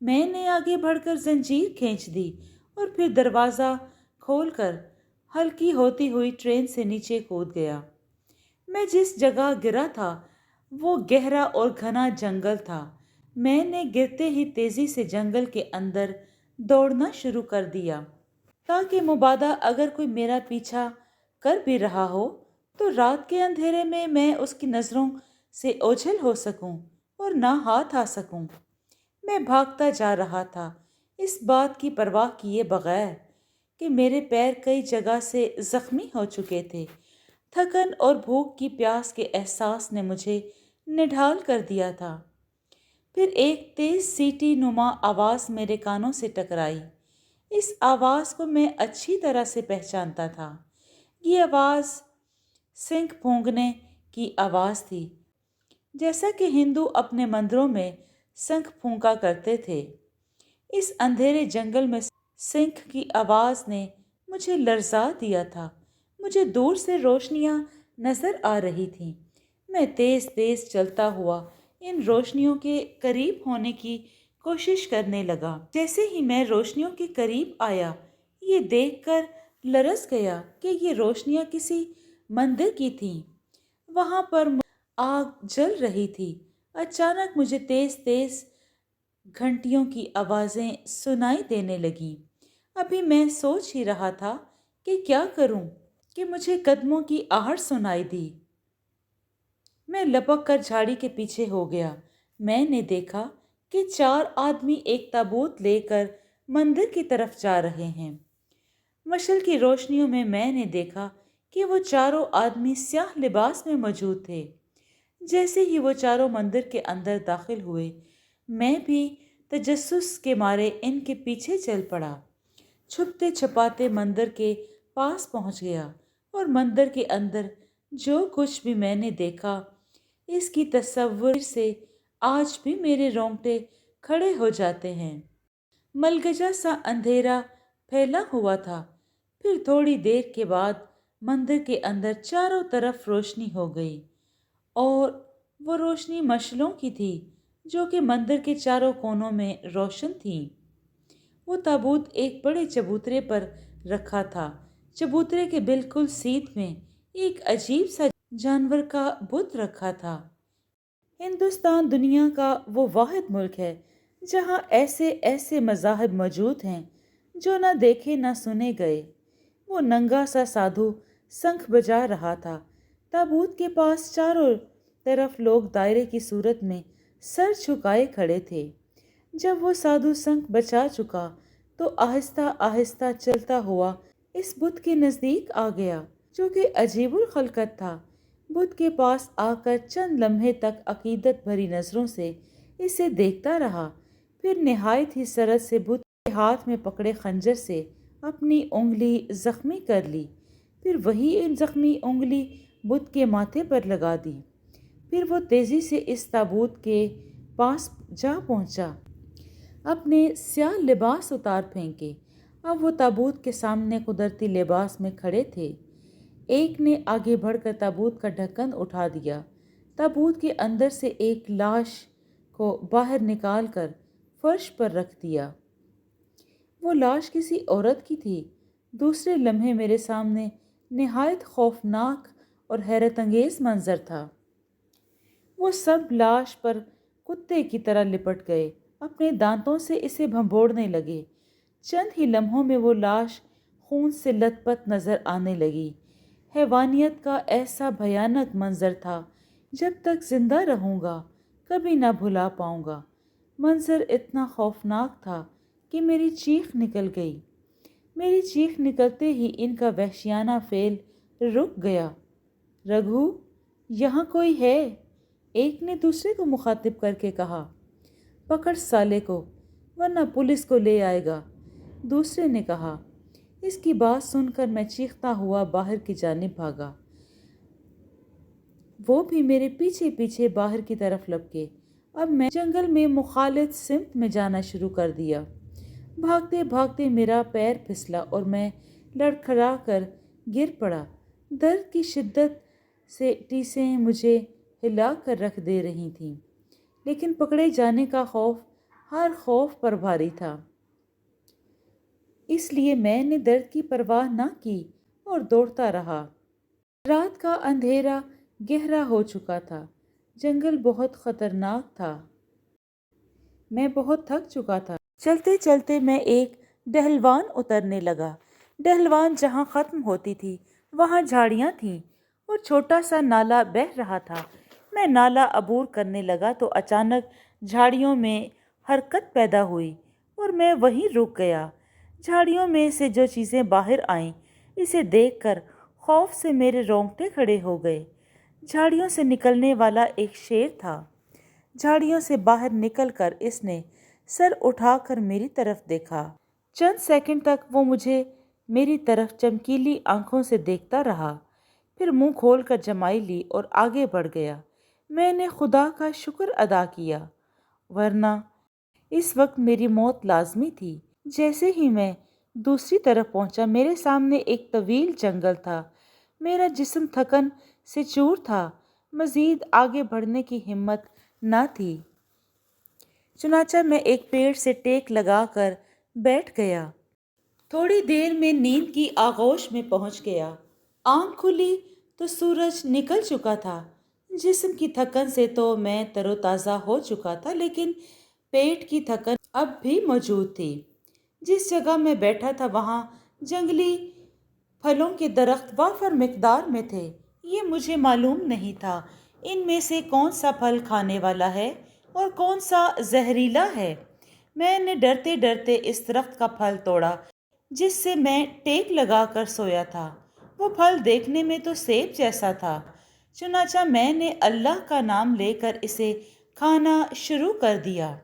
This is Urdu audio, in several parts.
میں نے آگے بڑھ کر زنجیر کھینچ دی اور پھر دروازہ کھول کر ہلکی ہوتی ہوئی ٹرین سے نیچے کود گیا۔ میں جس جگہ گرا تھا وہ گہرا اور گھنا جنگل تھا۔ میں نے گرتے ہی تیزی سے جنگل کے اندر دوڑنا شروع کر دیا تاکہ مبادا اگر کوئی میرا پیچھا کر بھی رہا ہو تو رات کے اندھیرے میں اس کی نظروں سے اوجھل ہو سکوں اور نہ ہاتھ آ سکوں۔ میں بھاگتا جا رہا تھا، اس بات کی پرواہ کیے بغیر کہ میرے پیر کئی جگہ سے زخمی ہو چکے تھے۔ تھکن اور بھوک کی پیاس کے احساس نے مجھے نڈھال کر دیا تھا۔ پھر ایک تیز سیٹی نما آواز میرے کانوں سے ٹکرائی۔ اس آواز کو میں اچھی طرح سے پہچانتا تھا۔ یہ آواز سنکھ پھونکنے کی آواز تھی، جیسا کہ ہندو اپنے مندروں میں سنکھ پھونکا کرتے تھے۔ اس اندھیرے جنگل میں سنکھ کی آواز نے مجھے لرزا دیا تھا۔ مجھے دور سے روشنیاں نظر آ رہی تھیں۔ میں تیز تیز چلتا ہوا ان روشنیوں کے قریب ہونے کی کوشش کرنے لگا۔ جیسے ہی میں روشنیوں کے قریب آیا، یہ دیکھ کر لرز گیا کہ یہ روشنیاں کسی مندر کی تھیں۔ وہاں پر آگ جل رہی تھی۔ اچانک مجھے تیز تیز گھنٹیوں کی آوازیں سنائی دینے لگیں۔ ابھی میں سوچ ہی رہا تھا کہ کیا کروں کہ مجھے قدموں کی آہٹ سنائی دی۔ میں لپک کر جھاڑی کے پیچھے ہو گیا۔ میں نے دیکھا کہ 4 آدمی ایک تابوت لے کر مندر کی طرف جا رہے ہیں۔ مشل کی روشنیوں میں نے دیکھا کہ وہ چاروں آدمی سیاہ لباس میں موجود تھے۔ جیسے ہی وہ چاروں مندر کے اندر داخل ہوئے، میں بھی تجسس کے مارے ان کے پیچھے چل پڑا۔ چھپتے چھپاتے مندر کے پاس پہنچ گیا اور مندر کے اندر جو کچھ بھی میں نے دیکھا، اس کی تصور سے آج بھی میرے رونگٹے کھڑے ہو جاتے ہیں۔ ملگجا سا اندھیرا پھیلا ہوا تھا۔ پھر تھوڑی دیر کے بعد مندر کے اندر چاروں طرف روشنی ہو گئی، اور وہ روشنی مشلوں کی تھی جو کہ مندر کے چاروں کونوں میں روشن تھیں۔ وہ تابوت ایک بڑے چبوترے پر رکھا تھا۔ چبوترے کے بالکل سیدھ میں ایک عجیب سا جانور کا بت رکھا تھا۔ ہندوستان دنیا کا وہ واحد ملک ہے جہاں ایسے ایسے مذاہب موجود ہیں جو نہ دیکھے نہ سنے گئے۔ وہ ننگا سا سادھو شنکھ بجا رہا تھا۔ تابوت کے پاس چاروں طرف لوگ دائرے کی صورت میں سر جھکائے کھڑے تھے۔ جب وہ سادھو شنکھ بجا چکا تو آہستہ آہستہ چلتا ہوا اس بت کے نزدیک آ گیا جو کہ عجیب الخلقت تھا۔ بت کے پاس آ کر چند لمحے تک عقیدت بھری نظروں سے اسے دیکھتا رہا، پھر نہایت ہی سرت سے بت کے ہاتھ میں پکڑے خنجر سے اپنی انگلی زخمی کر لی، پھر وہی زخمی انگلی بت کے ماتھے پر لگا دی۔ پھر وہ تیزی سے اس تابوت کے پاس جا پہنچا، اپنے سیاہ لباس اتار پھینکے۔ اب وہ تابوت کے سامنے قدرتی لباس میں کھڑے تھے۔ ایک نے آگے بڑھ کر تابوت کا ڈھکن اٹھا دیا۔ تابوت کے اندر سے ایک لاش کو باہر نکال کر فرش پر رکھ دیا۔ وہ لاش کسی عورت کی تھی۔ دوسرے لمحے میرے سامنے نہایت خوفناک اور حیرت انگیز منظر تھا۔ وہ سب لاش پر کتے کی طرح لپٹ گئے، اپنے دانتوں سے اسے بھنبوڑنے لگے۔ چند ہی لمحوں میں وہ لاش خون سے لت پت نظر آنے لگی۔ حیوانیت کا ایسا بھیانک منظر تھا، جب تک زندہ رہوں گا کبھی نہ بھلا پاؤں گا۔ منظر اتنا خوفناک تھا کہ میری چیخ نکل گئی۔ میری چیخ نکلتے ہی ان کا وحشیانہ فعل رک گیا۔ رگھو، یہاں کوئی ہے؟ ایک نے دوسرے کو مخاطب کر کے کہا۔ پکڑ سالے کو ورنہ پولیس کو لے آئے گا، دوسرے نے کہا۔ اس کی بات سن کر میں چیختا ہوا باہر کی جانب بھاگا۔ وہ بھی میرے پیچھے پیچھے باہر کی طرف لپکے۔ اب میں جنگل میں مخالف سمت میں جانا شروع کر دیا۔ بھاگتے بھاگتے میرا پیر پھسلا اور میں لڑکھڑا کر گر پڑا۔ درد کی شدت سے ٹیسیں مجھے ہلا کر رکھ دے رہی تھیں، لیکن پکڑے جانے کا خوف ہر خوف پر بھاری تھا، اس لیے میں نے درد کی پرواہ نہ کی اور دوڑتا رہا۔ رات کا اندھیرا گہرا ہو چکا تھا، جنگل بہت خطرناک تھا، میں بہت تھک چکا تھا۔ چلتے چلتے میں ایک ڈھلوان اترنے لگا۔ ڈھلوان جہاں ختم ہوتی تھی وہاں جھاڑیاں تھیں اور چھوٹا سا نالا بہہ رہا تھا۔ میں نالا عبور کرنے لگا تو اچانک جھاڑیوں میں حرکت پیدا ہوئی اور میں وہیں رک گیا۔ جھاڑیوں میں سے جو چیزیں باہر آئیں اسے دیکھ کر خوف سے میرے رونگٹے کھڑے ہو گئے۔ جھاڑیوں سے نکلنے والا ایک شیر تھا۔ جھاڑیوں سے باہر نکل کر اس نے سر اٹھا کر میری طرف دیکھا۔ چند سیکنڈ تک وہ مجھے میری طرف چمکیلی آنکھوں سے دیکھتا رہا، پھر منہ کھول کر جمائی لی اور آگے بڑھ گیا۔ میں نے خدا کا شکر ادا کیا، ورنہ اس وقت میری موت لازمی تھی۔ جیسے ہی میں دوسری طرف پہنچا میرے سامنے ایک طویل جنگل تھا۔ میرا جسم تھکن سے چور تھا، مزید آگے بڑھنے کی ہمت نہ تھی، چنانچہ میں ایک پیڑ سے ٹیک لگا کر بیٹھ گیا۔ تھوڑی دیر میں نیند کی آغوش میں پہنچ گیا۔ آنکھ کھلی تو سورج نکل چکا تھا۔ جسم کی تھکن سے تو میں تر و تازہ ہو چکا تھا، لیکن پیٹ کی تھکن اب بھی موجود تھی۔ جس جگہ میں بیٹھا تھا وہاں جنگلی پھلوں کے درخت وافر مقدار میں تھے۔ یہ مجھے معلوم نہیں تھا ان میں سے کون سا پھل کھانے والا ہے اور کون سا زہریلا ہے۔ میں نے ڈرتے ڈرتے اس درخت کا پھل توڑا جس سے میں ٹیک لگا کر سویا تھا۔ وہ پھل دیکھنے میں تو سیب جیسا تھا، چنانچہ میں نے اللہ کا نام لے کر اسے کھانا شروع کر دیا۔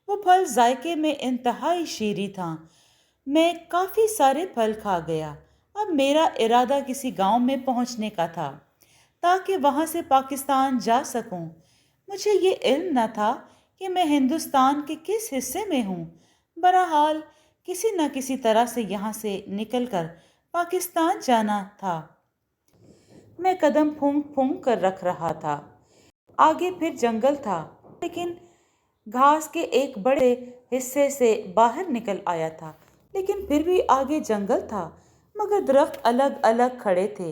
وہ پھل ذائقے میں انتہائی شیریں تھا۔ میں کافی سارے پھل کھا گیا۔ اب میرا ارادہ کسی گاؤں میں پہنچنے کا تھا تاکہ وہاں سے پاکستان جا سکوں۔ مجھے یہ علم نہ تھا کہ میں ہندوستان کے کس حصے میں ہوں۔ بہرحال کسی نہ کسی طرح سے یہاں سے نکل کر پاکستان جانا تھا۔ میں قدم پھونک پھونک کر رکھ رہا تھا۔ آگے پھر جنگل تھا، لیکن گھاس کے ایک بڑے حصے سے باہر نکل آیا تھا، لیکن پھر بھی آگے جنگل تھا، مگر درخت الگ الگ کھڑے تھے۔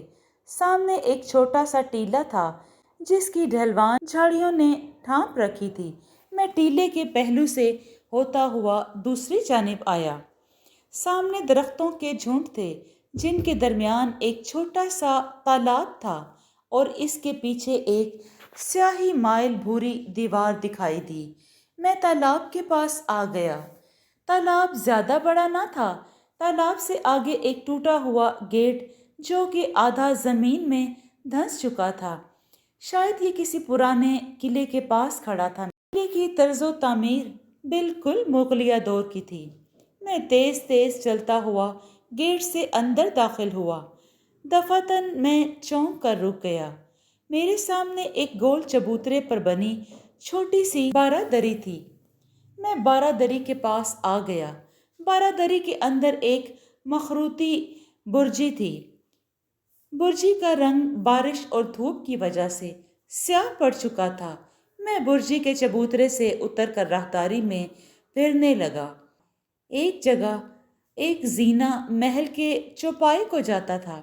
سامنے ایک چھوٹا سا ٹیلہ تھا جس کی ڈھلوان جھاڑیوں نے ڈھانپ رکھی تھی۔ میں ٹیلے کے پہلو سے ہوتا ہوا دوسری جانب آیا۔ سامنے درختوں کے جھنڈ تھے جن کے درمیان ایک چھوٹا سا تالاب تھا اور اس کے پیچھے ایک سیاہی مائل بھوری دیوار دکھائی دی۔ میں تالاب کے پاس آ گیا۔ تالاب زیادہ بڑا نہ تھا۔ تالاب سے آگے ایک ٹوٹا ہوا گیٹ جو کہ آدھا زمین میں دھنس چکا تھا، شاید یہ کسی پرانے قلعے کے پاس کھڑا تھا۔ قلعے کی طرز و تعمیر بالکل مغلیہ دور کی تھی۔ میں تیز تیز چلتا ہوا گیٹ سے اندر داخل ہوا۔ دفعتاً میں چونک کر رک گیا۔ میرے سامنے ایک گول چبوترے پر بنی چھوٹی سی بارہ دری تھی۔ میں بارہ دری کے پاس آ گیا۔ بارہ دری کے اندر ایک مخروطی برجی تھی۔ برجی کا رنگ بارش اور دھوپ کی وجہ سے سیاہ پڑ چکا تھا۔ میں برجی کے چبوترے سے اتر کر راہداری میں پھرنے لگا۔ ایک جگہ ایک زینہ محل کے چوپائے کو جاتا تھا۔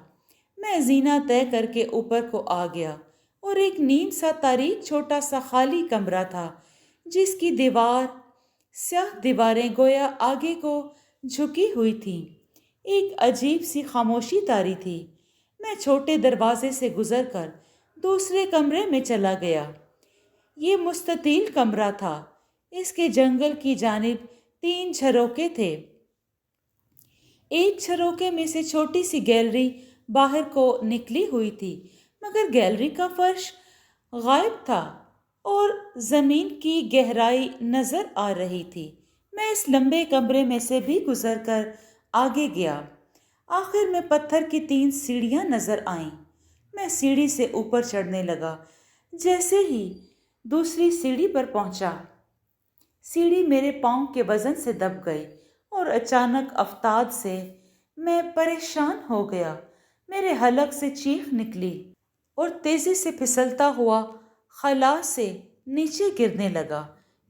میں زینہ طے کر کے اوپر کو آ گیا اور ایک نیم سا تاریک چھوٹا سا خالی کمرہ تھا جس کی سیاہ دیواریں گویا آگے کو جھکی ہوئی تھیں۔ ایک عجیب سی خاموشی طاری تھی۔ میں چھوٹے دروازے سے گزر کر دوسرے کمرے میں چلا گیا۔ یہ مستطیل کمرہ تھا۔ اس کے جنگل کی جانب 3 جھروکے تھے۔ ایک جھروکے میں سے چھوٹی سی گیلری باہر کو نکلی ہوئی تھی، مگر گیلری کا فرش غائب تھا اور زمین کی گہرائی نظر آ رہی تھی۔ میں اس لمبے کمرے میں سے بھی گزر کر آگے گیا۔ آخر میں پتھر کی 3 سیڑھیاں نظر آئیں۔ میں سیڑھی سے اوپر چڑھنے لگا۔ جیسے ہی دوسری سیڑھی پر پہنچا، سیڑھی میرے پاؤں کے وزن سے دب گئی اور اچانک افتاد سے میں پریشان ہو گیا۔ میرے حلق سے چیخ نکلی اور تیزی سے پھسلتا ہوا خلا سے نیچے گرنے لگا۔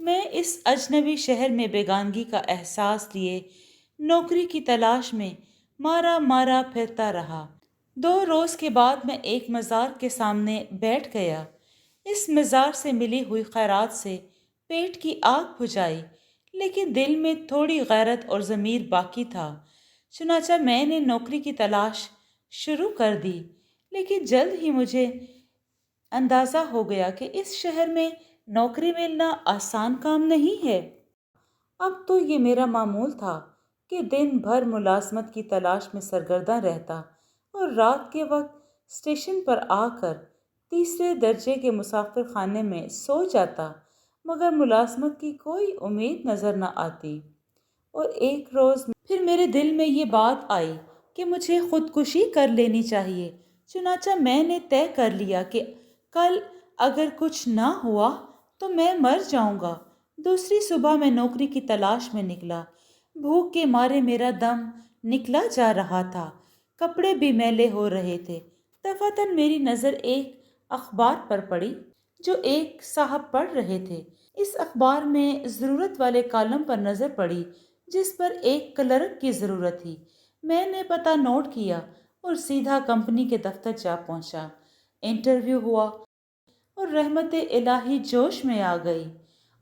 میں اس اجنبی شہر میں بیگانگی کا احساس لیے نوکری کی تلاش میں مارا مارا پھرتا رہا۔ 2 روز کے بعد میں ایک مزار کے سامنے بیٹھ گیا۔ اس مزار سے ملی ہوئی خیرات سے پیٹ کی آگ بجھائی، لیکن دل میں تھوڑی غیرت اور ضمیر باقی تھا۔ چنانچہ میں نے نوکری کی تلاش شروع کر دی، لیکن جلد ہی مجھے اندازہ ہو گیا کہ اس شہر میں نوکری ملنا آسان کام نہیں ہے۔ اب تو یہ میرا معمول تھا کہ دن بھر ملازمت کی تلاش میں سرگرداں رہتا اور رات کے وقت اسٹیشن پر آ کر تیسرے درجے کے مسافر خانے میں سو جاتا، مگر ملازمت کی کوئی امید نظر نہ آتی۔ اور ایک روز پھر میرے دل میں یہ بات آئی کہ مجھے خودکشی کر لینی چاہیے۔ چنانچہ میں نے طے کر لیا کہ کل اگر کچھ نہ ہوا تو میں مر جاؤں گا۔ دوسری صبح میں نوکری کی تلاش میں نکلا۔ بھوک کے مارے میرا دم نکلا جا رہا تھا، کپڑے بھی میلے ہو رہے تھے۔ دفعتاً میری نظر ایک اخبار پر پڑی جو ایک صاحب پڑھ رہے تھے۔ اس اخبار میں ضرورت والے کالم پر نظر پڑی جس پر ایک کلرک کی ضرورت تھی۔ میں نے پتہ نوٹ کیا اور سیدھا کمپنی کے دفتر جا پہنچا۔ انٹرویو ہوا اور رحمت الہی جوش میں آ گئی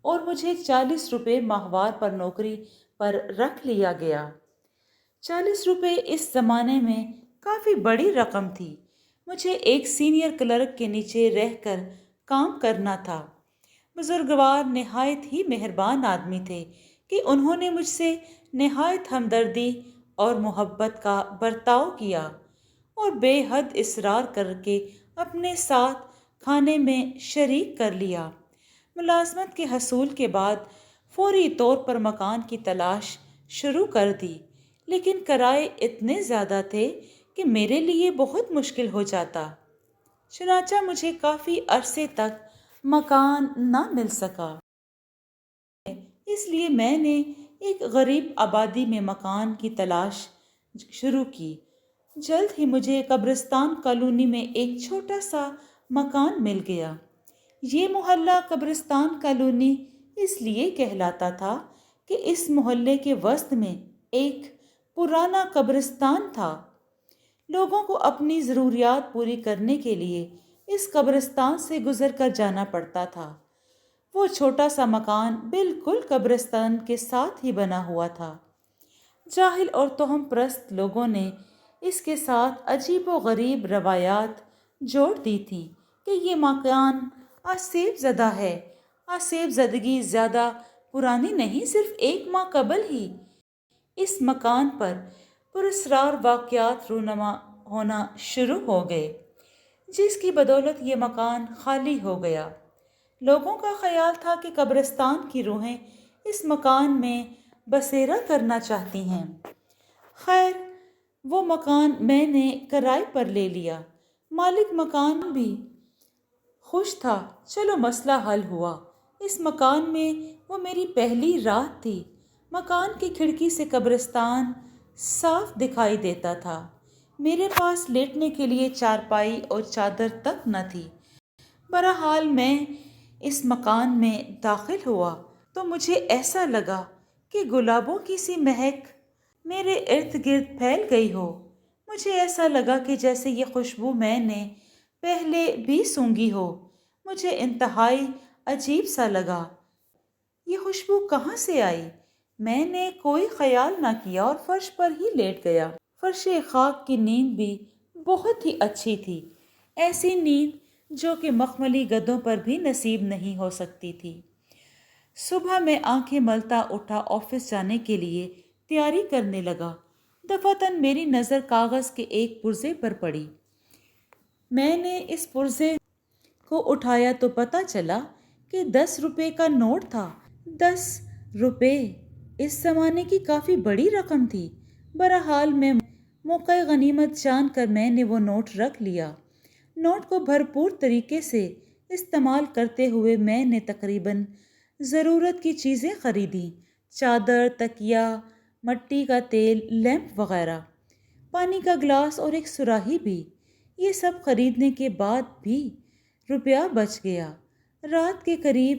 اور مجھے 40 روپے ماہوار پر نوکری پر رکھ لیا گیا۔ 40 روپے اس زمانے میں کافی بڑی رقم تھی۔ مجھے ایک سینئر کلرک کے نیچے رہ کر کام کرنا تھا۔ بزرگوار نہایت ہی مہربان آدمی تھے کہ انہوں نے مجھ سے نہایت ہمدردی اور محبت کا برتاؤ کیا اور بے حد اصرار کر کے اپنے ساتھ کھانے میں شریک کر لیا۔ ملازمت کے حصول کے بعد فوری طور پر مکان کی تلاش شروع کر دی، لیکن کرائے اتنے زیادہ تھے کہ میرے لیے بہت مشکل ہو جاتا۔ چنانچہ مجھے کافی عرصے تک مکان نہ مل سکا۔ اس لیے میں نے ایک غریب آبادی میں مکان کی تلاش شروع کی۔ جلد ہی مجھے قبرستان کالونی میں ایک چھوٹا سا مکان مل گیا۔ یہ محلہ قبرستان کالونی اس لیے کہلاتا تھا کہ اس محلے کے وسط میں ایک پرانا قبرستان تھا۔ لوگوں کو اپنی ضروریات پوری کرنے کے لیے اس قبرستان سے گزر کر جانا پڑتا تھا۔ وہ چھوٹا سا مکان بالکل قبرستان کے ساتھ ہی بنا ہوا تھا۔ جاہل اور توہم پرست لوگوں نے اس کے ساتھ عجیب و غریب روایات جوڑ دی تھیں کہ یہ مکان آسیب زدہ ہے۔ آسیب زدگی زیادہ پرانی نہیں، صرف 1 ماہ قبل ہی اس مکان پر پراسرار واقعات رونما ہونا شروع ہو گئے، جس کی بدولت یہ مکان خالی ہو گیا۔ لوگوں کا خیال تھا کہ قبرستان کی روحیں اس مکان میں بسیرا کرنا چاہتی ہیں۔ خیر، وہ مکان میں نے کرائے پر لے لیا۔ مالک مکان بھی خوش تھا۔ چلو مسئلہ حل ہوا۔ اس مکان میں وہ میری پہلی رات تھی۔ مکان کی کھڑکی سے قبرستان صاف دکھائی دیتا تھا۔ میرے پاس لیٹنے کے لیے چارپائی اور چادر تک نہ تھی۔ بہرحال میں اس مکان میں داخل ہوا تو مجھے ایسا لگا کہ گلابوں کی سی مہک میرے ارد گرد پھیل گئی ہو۔ مجھے ایسا لگا کہ جیسے یہ خوشبو میں نے پہلے بھی سونگھی ہو۔ مجھے انتہائی عجیب سا لگا۔ یہ خوشبو کہاں سے آئی؟ میں نے کوئی خیال نہ کیا اور فرش پر ہی لیٹ گیا۔ فرش خاک کی نیند بھی بہت ہی اچھی تھی، ایسی نیند جو کہ مخملی گدوں پر بھی نصیب نہیں ہو سکتی تھی۔ صبح میں آنکھیں ملتا اٹھا آفس جانے کے لیے تیاری کرنے لگا۔ دفعتاً میری نظر کاغذ کے ایک پرزے پر پڑی۔ میں نے اس پرزے کو اٹھایا تو پتہ چلا کہ 10 روپے کا نوٹ تھا۔ 10 روپے اس زمانے کی کافی بڑی رقم تھی۔ بہرحال میں موقع غنیمت جان کر میں نے وہ نوٹ رکھ لیا۔ نوٹ کو بھرپور طریقے سے استعمال کرتے ہوئے میں نے تقریباً ضرورت کی چیزیں خریدیں: چادر، تکیا، مٹی کا تیل، لیمپ وغیرہ، پانی کا گلاس اور ایک سراہی بھی۔ یہ سب خریدنے کے بعد بھی روپیہ بچ گیا۔ رات کے قریب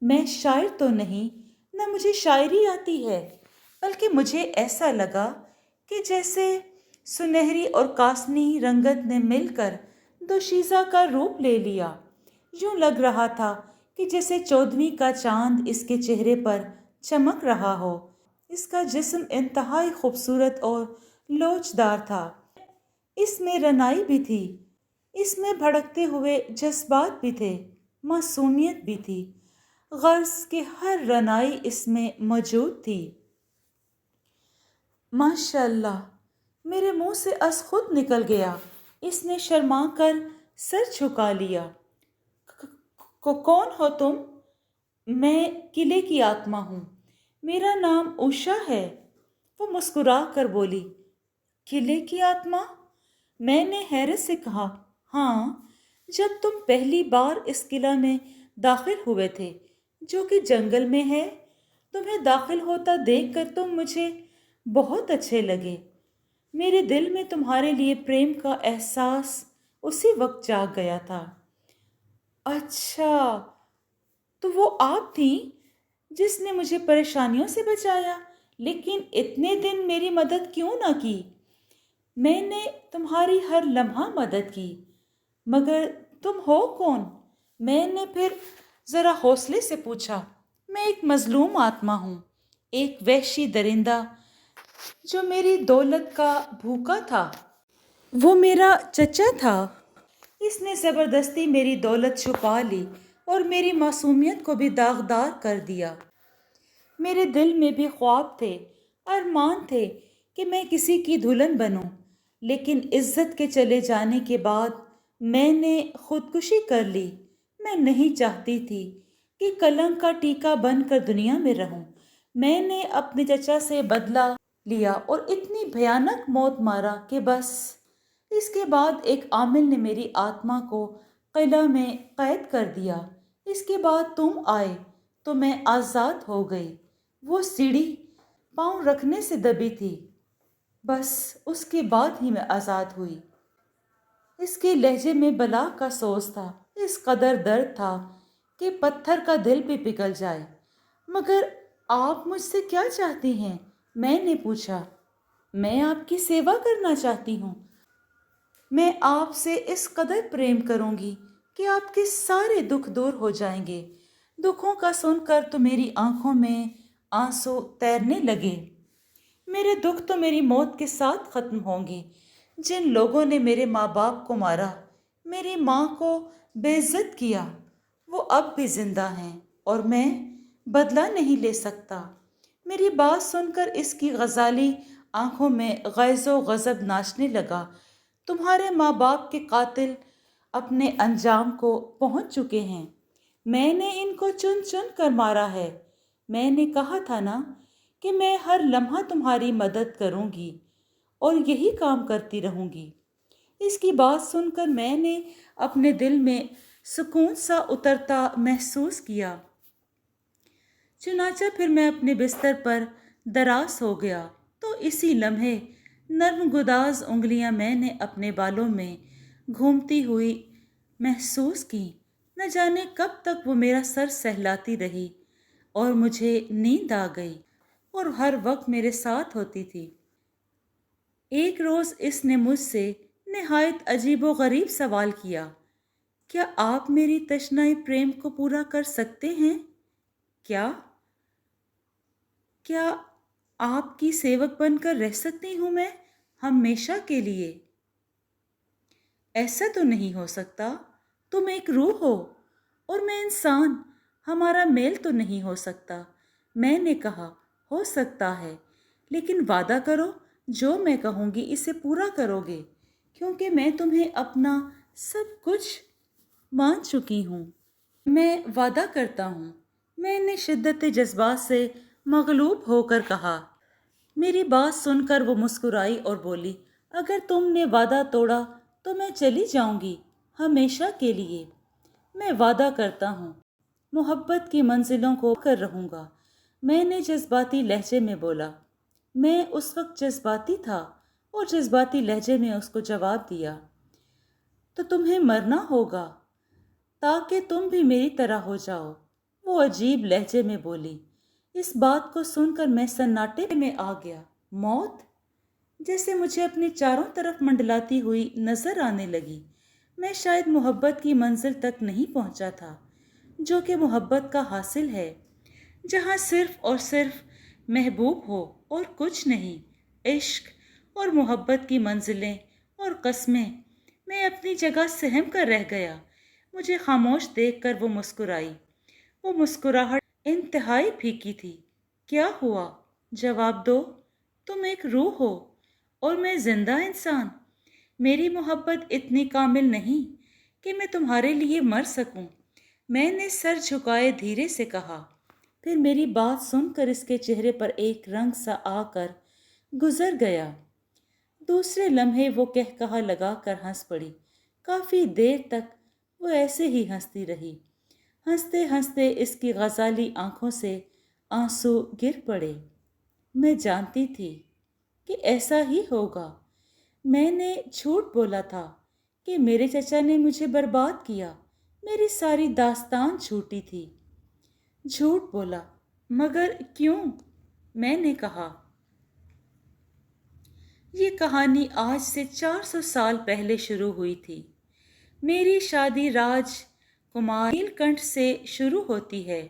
میں شاعر تو نہیں، نہ مجھے شاعری آتی ہے، بلکہ مجھے ایسا لگا کہ جیسے سنہری اور کاسنی رنگت نے مل کر دوشیزہ کا روپ لے لیا۔ یوں لگ رہا تھا کہ جیسے 14ویں کا چاند اس کے چہرے پر چمک رہا ہو۔ اس کا جسم انتہائی خوبصورت اور لوچدار تھا۔ اس میں رنائی بھی تھی، اس میں بھڑکتے ہوئے جذبات بھی تھے، معصومیت بھی تھی، غرض کہ ہر رنائی اس میں موجود تھی۔ ماشاء اللہ، میرے منہ سے از خود نکل گیا۔ اس نے شرما کر سر جھکا لیا۔ کون ہو تم؟ میں قلعے کی آتما ہوں، میرا نام اوشا ہے۔ وہ مسکرا کر بولی۔ قلعے کی آتما؟ میں نے حیرت سے کہا، ہاں، جب تم پہلی بار اس قلعہ میں داخل ہوئے تھے جو کہ جنگل میں ہے، تمہیں داخل ہوتا دیکھ کر تم مجھے بہت اچھے لگے۔ میرے دل میں تمہارے لیے پریم کا احساس اسی وقت جاگ گیا تھا۔ اچھا، تو وہ آپ تھیں جس نے مجھے پریشانیوں سے بچایا، لیکن اتنے دن میری مدد کیوں نہ کی؟ میں نے تمہاری ہر لمحہ مدد کی، مگر تم ہو کون؟ میں نے پھر ذرا حوصلے سے پوچھا۔ میں ایک مظلوم آتما ہوں، ایک وحشی درندہ جو میری دولت کا بھوکا تھا۔ وہ میرا چچا تھا۔ اس نے زبردستی میری دولت چھپا لی اور میری معصومیت کو بھی داغدار کر دیا۔ میرے دل میں بھی خواب تھے، ارمان تھے کہ میں کسی کی دلہن بنوں، لیکن عزت کے چلے جانے کے بعد میں نے خودکشی کر لی۔ میں نہیں چاہتی تھی کہ کلنک کا ٹیکا بن کر دنیا میں رہوں۔ میں نے اپنے چچا سے بدلہ لیا اور اتنی بھیانک موت مارا کہ بس۔ اس کے بعد ایک عامل نے میری آتما کو قلعہ میں قید کر دیا۔ اس کے بعد تم آئے تو میں آزاد ہو گئی۔ وہ سیڑھی پاؤں رکھنے سے دبی تھی، بس اس کے بعد ہی میں آزاد ہوئی۔ اس کے لہجے میں بلا کا سوز تھا، اس قدر درد تھا کہ پتھر کا دل بھی پگھل جائے۔ مگر آپ مجھ سے کیا چاہتی ہیں؟ میں نے پوچھا۔ میں آپ کی سیوا کرنا چاہتی ہوں۔ میں آپ سے اس قدر پریم کروں گی کہ آپ کے سارے دکھ دور ہو جائیں گے۔ دکھوں کا سن کر تو میری آنکھوں میں آنسو تیرنے لگے۔ میرے دکھ تو میری موت کے ساتھ ختم ہوں گے۔ جن لوگوں نے میرے ماں باپ کو مارا، میری ماں کو بے عزت کیا، وہ اب بھی زندہ ہیں اور میں بدلہ نہیں لے سکتا۔ میری بات سن کر اس کی غزالی آنکھوں میں غیظ و غضب ناچنے لگا۔ تمہارے ماں باپ کے قاتل اپنے انجام کو پہنچ چکے ہیں۔ میں نے ان کو چن چن کر مارا ہے۔ میں نے کہا تھا نا کہ میں ہر لمحہ تمہاری مدد کروں گی اور یہی کام کرتی رہوں گی۔ اس کی بات سن کر میں نے اپنے دل میں سکون سا اترتا محسوس کیا۔ چنانچہ پھر میں اپنے بستر پر دراز ہو گیا تو اسی لمحے نرم گداز انگلیاں میں نے اپنے بالوں میں گھومتی ہوئی محسوس کی۔ نہ جانے کب تک وہ میرا سر سہلاتی رہی اور مجھے نیند آ گئی اور ہر وقت میرے ساتھ ہوتی تھی۔ ایک روز اس نے مجھ سے نہایت عجیب و غریب سوال کیا، کیا آپ میری تشنائی پریم کو پورا کر سکتے ہیں؟ کیا آپ کی سیوک بن کر رہ سکتی ہوں میں ہمیشہ کے لیے؟ ایسا تو نہیں ہو سکتا، تم ایک روح ہو اور میں انسان، ہمارا میل تو نہیں ہو سکتا۔ میں نے کہا، ہو سکتا ہے، لیکن وعدہ کرو جو میں کہوں گی اسے پورا کرو گے، کیونکہ میں تمہیں اپنا سب کچھ مان چکی ہوں۔ میں وعدہ کرتا ہوں، میں نے شدت جذبات سے مغلوب ہو کر کہا۔ میری بات سن کر وہ مسکرائی اور بولی، اگر تم نے وعدہ توڑا تو میں چلی جاؤں گی ہمیشہ کے لیے۔ میں وعدہ کرتا ہوں، محبت کی منزلوں کو کر رہوں گا۔ میں نے جذباتی لہجے میں بولا۔ میں اس وقت جذباتی تھا اور جذباتی لہجے میں اس کو جواب دیا، تو تمہیں مرنا ہوگا تاکہ تم بھی میری طرح ہو جاؤ۔ وہ عجیب لہجے میں بولی۔ اس بات کو سن کر میں سناٹے میں آ گیا۔ موت جیسے مجھے اپنے چاروں طرف منڈلاتی ہوئی نظر آنے لگی۔ میں شاید محبت کی منزل تک نہیں پہنچا تھا جو کہ محبت کا حاصل ہے، جہاں صرف اور صرف محبوب ہو اور کچھ نہیں۔ عشق اور محبت کی منزلیں اور قسمیں۔ میں اپنی جگہ سہم کر رہ گیا۔ مجھے خاموش دیکھ کر وہ مسکرائی۔ وہ مسکراہٹ انتہائی پھیکی تھی۔ کیا ہوا؟ جواب دو۔ تم ایک روح ہو اور میں زندہ انسان۔ میری محبت اتنی کامل نہیں کہ میں تمہارے لیے مر سکوں۔ میں نے سر جھکائے دھیرے سے کہا۔ پھر میری بات سن کر اس کے چہرے پر ایک رنگ سا آ کر گزر گیا۔ دوسرے لمحے وہ کہا لگا کر ہنس پڑی۔ کافی دیر تک وہ ایسے ہی ہنستی رہی۔ ہنستے ہنستے اس کی غزالی آنکھوں سے آنسو گر پڑے۔ میں جانتی تھی کہ ایسا ہی ہوگا۔ میں نے جھوٹ بولا تھا کہ میرے چچا نے مجھے برباد کیا۔ میری ساری داستان جھوٹی تھی۔ جھوٹ بولا، مگر کیوں؟ میں نے کہا۔ یہ کہانی آج سے 400 سال پہلے شروع ہوئی تھی۔ میری شادی راج کمار نیل کنٹھ سے شروع ہوتی ہے۔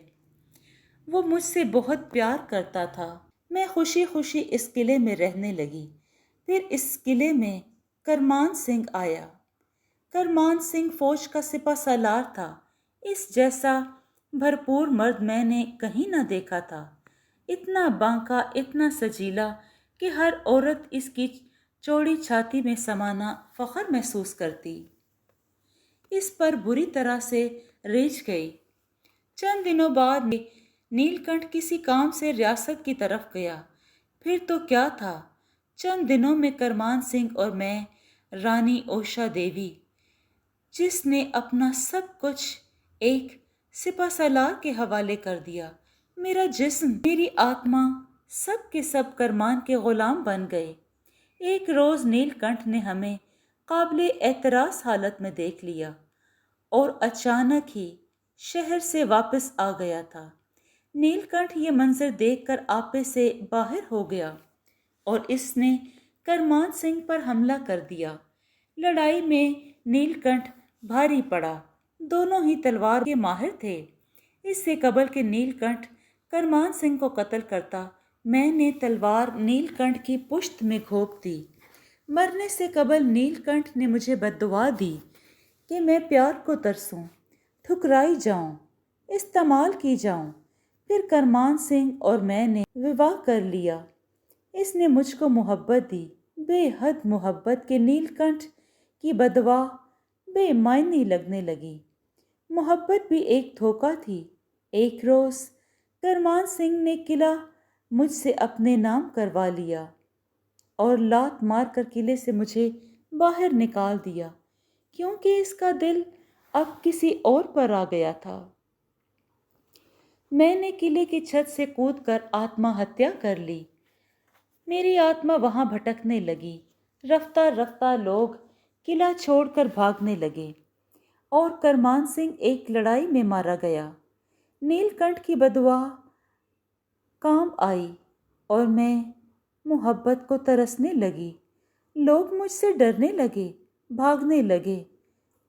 وہ مجھ سے بہت پیار کرتا تھا۔ میں خوشی خوشی اس قلعے میں رہنے لگی۔ پھر اس قلعے میں کرمان سنگھ آیا۔ کرمان سنگھ فوج کا سپہ سالار تھا۔ اس جیسا بھرپور مرد میں نے کہیں نہ دیکھا تھا۔ اتنا بانکا، اتنا سجیلا کہ ہر عورت اس کی چوڑی چھاتی میں سمانا فخر محسوس کرتی۔ اس پر بری طرح سے رچ گئی۔ چند دنوں بعد نیل کنٹھ کسی کام سے ریاست کی طرف گیا۔ پھر تو کیا تھا، چند دنوں میں کرمان سنگھ اور میں، رانی اوشا دیوی، جس نے اپنا سب کچھ ایک سپہ سالار کے حوالے کر دیا، میرا جسم، میری آتما، سب کے سب کرمان کے غلام بن گئے۔ ایک روز نیل کنٹھ نے ہمیں قابل اعتراض حالت میں دیکھ لیا اور اچانک ہی شہر سے واپس آ گیا تھا۔ نیل کنٹھ یہ منظر دیکھ کر آپے سے باہر ہو گیا اور اس نے کرمان سنگھ پر حملہ کر دیا۔ لڑائی میں نیل کنٹھ بھاری پڑا۔ دونوں ہی تلوار کے ماہر تھے۔ اس سے قبل کہ نیل کنٹھ کرمان سنگھ کو قتل کرتا، میں نے تلوار نیل کنٹھ کی پشت میں گھونپ دی۔ مرنے سے قبل نیل کنٹھ نے مجھے بد دعا دی کہ میں پیار کو ترسوں، ٹھکرائی جاؤں، استعمال کی جاؤں۔ پھر کرمان سنگھ اور میں نے وواہ کر لیا۔ اس نے مجھ کو محبت دی، بے حد محبت کہ نیل کنٹھ کی بد دعا بے معنی لگنے لگی۔ محبت بھی ایک دھوکہ تھی۔ ایک روز کرمان سنگھ نے قلعہ مجھ سے اپنے نام کروا لیا اور لات مار کر قلعے سے مجھے باہر نکال دیا، کیونکہ اس کا دل اب کسی اور پر آ گیا تھا۔ میں نے قلعے کی چھت سے کود کر آتما ہتیا کر لی۔ میری آتما وہاں بھٹکنے لگی۔ رفتہ رفتہ لوگ قلعہ چھوڑ کر بھاگنے لگے اور کرمان سنگھ ایک لڑائی میں مارا گیا۔ نیل کنٹھ کی بد دعا کام آئی اور میں محبت کو ترسنے لگی۔ لوگ مجھ سے ڈرنے لگے، بھاگنے لگے۔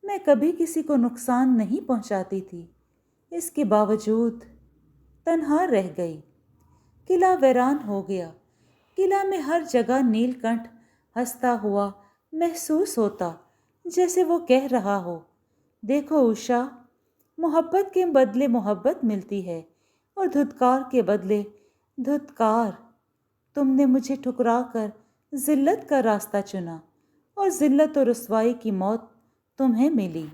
میں کبھی کسی کو نقصان نہیں پہنچاتی تھی، اس کے باوجود تنہا رہ گئی۔ قلعہ ویران ہو گیا۔ قلعہ میں ہر جگہ نیل کنٹھ ہنستا ہوا محسوس ہوتا، جیسے وہ کہہ رہا ہو، دیکھو اوشا، محبت کے بدلے محبت ملتی ہے اور دھتکار کے بدلے دھتکار۔ تم نے مجھے ٹھکرا کر ذلت کا راستہ چنا اور ذلت و رسوائی کی موت تمہیں ملی۔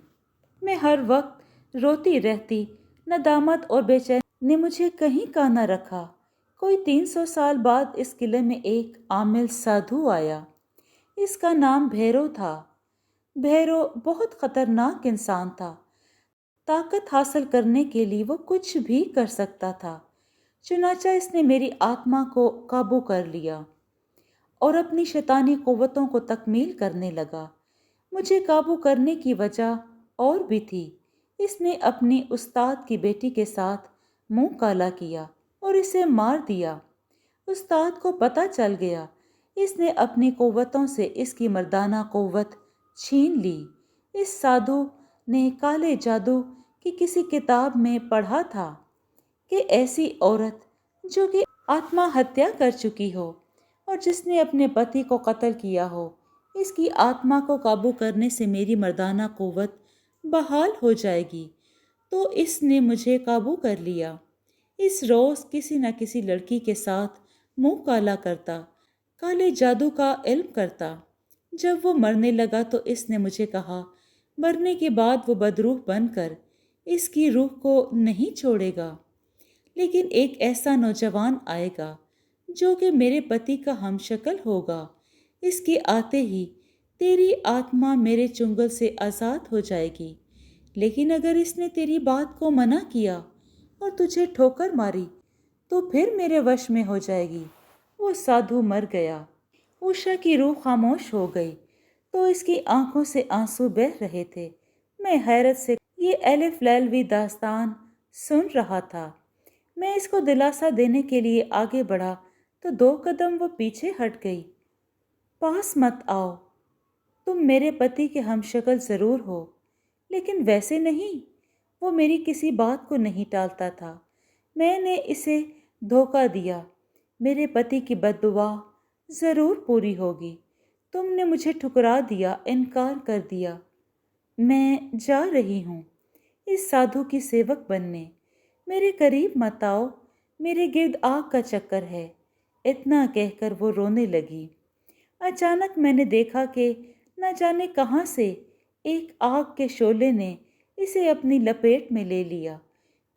میں ہر وقت روتی رہتی۔ ندامت اور بے چینی نے مجھے کہیں کا نہ رکھا۔ کوئی 300 سال بعد اس قلعے میں ایک عامل سادھو آیا۔ اس کا نام بھیرو تھا۔ بھیرو بہت خطرناک انسان تھا۔ طاقت حاصل کرنے کے لیے وہ کچھ بھی کر سکتا تھا۔ چنانچہ اس نے میری آتما کو قابو کر لیا اور اپنی شیطانی قوتوں کو تکمیل کرنے لگا۔ مجھے قابو کرنے کی وجہ اور بھی تھی۔ اس نے اپنی استاد کی بیٹی کے ساتھ منہ کالا کیا اور اسے مار دیا۔ استاد کو پتہ چل گیا، اس نے اپنی قوتوں سے اس کی مردانہ قوت چھین لی۔ اس سادھو نے کالے جادو کی کسی کتاب میں پڑھا تھا کہ ایسی عورت جو کہ آتما ہتیا کر چکی ہو اور جس نے اپنے پتی کو قتل کیا ہو، اس کی آتما کو قابو کرنے سے میری مردانہ قوت بحال ہو جائے گی۔ تو اس نے مجھے قابو کر لیا۔ اس روز کسی نہ کسی لڑکی کے ساتھ منہ کالا کرتا، کالے جادو کا علم کرتا۔ جب وہ مرنے لگا تو اس نے مجھے کہا، مرنے کے بعد وہ بدروح بن کر اس کی روح کو نہیں چھوڑے گا، لیکن ایک ایسا نوجوان آئے گا جو کہ میرے پتی کا ہم شکل ہوگا۔ اس کے آتے ہی تیری آتما میرے چنگل سے آزاد ہو جائے گی، لیکن اگر اس نے تیری بات کو منع کیا اور تجھے ٹھوکر ماری تو پھر میرے وش میں ہو جائے گی۔ وہ سادھو مر گیا۔ اوشا کی روح خاموش ہو گئی تو اس کی آنکھوں سے آنسو بہہ رہے تھے۔ میں حیرت سے یہ الف لیلوی داستان سن رہا تھا۔ میں اس کو دلاسا دینے کے لیے آگے بڑھا تو 2 قدم وہ پیچھے ہٹ گئی۔ پاس مت آؤ، تم میرے پتی کے ہم شکل ضرور ہو، لیکن ویسے نہیں۔ وہ میری کسی بات کو نہیں ٹالتا تھا۔ میں نے اسے دھوکہ دیا۔ میرے پتی کی بد دعا ضرور پوری ہوگی۔ تم نے مجھے ٹھکرا دیا، انکار کر دیا۔ میں جا رہی ہوں اس سادھو کی سیوک بننے۔ میرے قریب مت آؤ، میرے گرد آگ کا چکر ہے۔ اتنا کہہ کر وہ رونے لگی۔ اچانک میں نے دیکھا کہ نہ جانے کہاں سے ایک آگ کے شعلے نے اسے اپنی لپیٹ میں لے لیا۔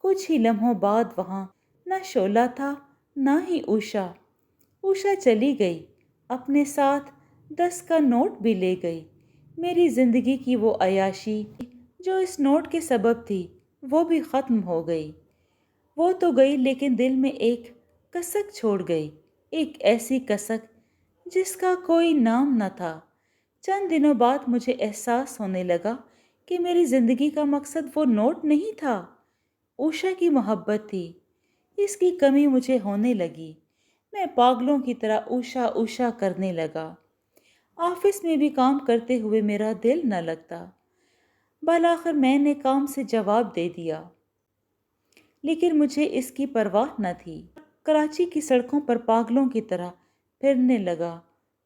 کچھ ہی لمحوں بعد وہاں نہ شعلہ تھا نہ ہی اوشا۔ اوشا چلی گئی، اپنے ساتھ 10 کا نوٹ بھی لے گئی۔ میری زندگی کی وہ عیاشی جو اس نوٹ کے سبب تھی وہ بھی ختم ہو گئی۔ وہ تو گئی لیکن دل میں ایک کسک چھوڑ گئی، ایک ایسی کسک جس کا کوئی نام نہ تھا۔ چند دنوں بعد مجھے احساس ہونے لگا کہ میری زندگی کا مقصد وہ نوٹ نہیں تھا، اوشا کی محبت تھی۔ اس کی کمی مجھے ہونے لگی۔ میں پاگلوں کی طرح اوشا اوشا کرنے لگا۔ آفس میں بھی کام کرتے ہوئے میرا دل نہ لگتا۔ بالآخر میں نے کام سے جواب دے دیا، لیکن مجھے اس کی پرواہ نہ تھی۔ کراچی کی سڑکوں پر پاگلوں کی طرح پھرنے لگا،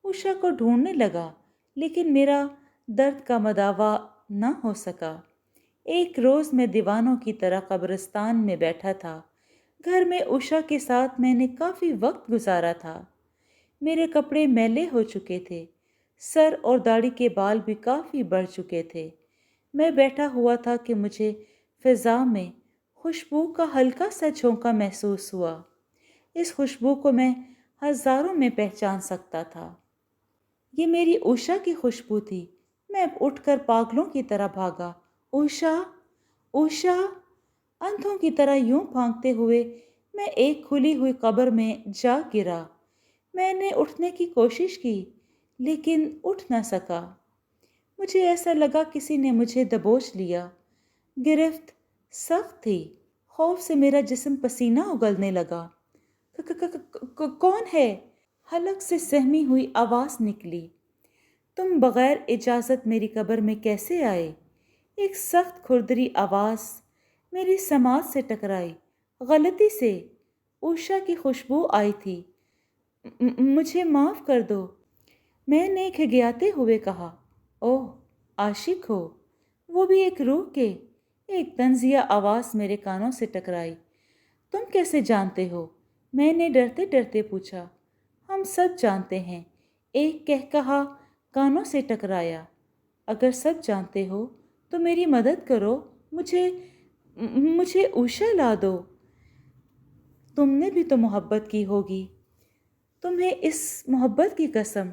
اوشا کو ڈھونڈنے لگا، لیکن میرا درد کا مداوا نہ ہو سکا۔ ایک روز میں دیوانوں کی طرح قبرستان میں بیٹھا تھا۔ گھر میں اوشا کے ساتھ میں نے کافی وقت گزارا تھا۔ میرے کپڑے میلے ہو چکے تھے، سر اور داڑھی کے بال بھی کافی بڑھ چکے تھے۔ میں بیٹھا ہوا تھا کہ مجھے فضا میں خوشبو کا ہلکا سا جھونکا محسوس ہوا۔ اس خوشبو کو میں ہزاروں میں پہچان سکتا تھا۔ یہ میری اوشا کی خوشبو تھی۔ میں اٹھ کر پاگلوں کی طرح بھاگا۔ اوشا، اوشا! اندھوں کی طرح یوں پھانکتے ہوئے میں ایک کھلی ہوئی قبر میں جا گرا۔ میں نے اٹھنے کی کوشش کی لیکن اٹھ نہ سکا۔ مجھے ایسا لگا کسی نے مجھے دبوچ لیا۔ گرفت سخت تھی۔ خوف سے میرا جسم پسینہ اگلنے لگا۔ کون ہے؟ حلق سے سہمی ہوئی آواز نکلی۔ تم بغیر اجازت میری قبر میں کیسے آئے؟ ایک سخت کھردری آواز میری سماعت سے ٹکرائی۔ غلطی سے اوشا کی خوشبو آئی تھی۔ مجھے معاف کر دو، میں نے کھگیاتے ہوئے کہا۔ اوہ، عاشق ہو؟ وہ بھی ایک روح کے؟ ایک طنزیہ آواز میرے کانوں سے ٹکرائی۔ تم کیسے جانتے ہو؟ میں نے ڈرتے ڈرتے پوچھا۔ ہم سب جانتے ہیں، ایک کہا کانوں سے ٹکرایا۔ اگر سب جانتے ہو تو میری مدد کرو، مجھے اوشا لا دو۔ تم نے بھی تو محبت کی ہوگی، تمہیں اس محبت کی قسم،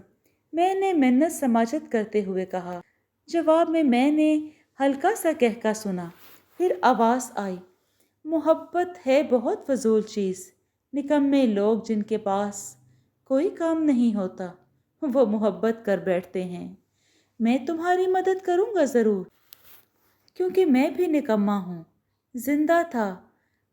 میں نے منت سماجت کرتے ہوئے کہا۔ جواب میں نے ہلکا سا کہکا سنا، پھر آواز آئی، محبت ہے بہت فضول چیز، نکمے لوگ جن کے پاس کوئی کام نہیں ہوتا وہ محبت کر بیٹھتے ہیں۔ میں تمہاری مدد کروں گا ضرور، کیونکہ میں بھی نکما ہوں۔ زندہ تھا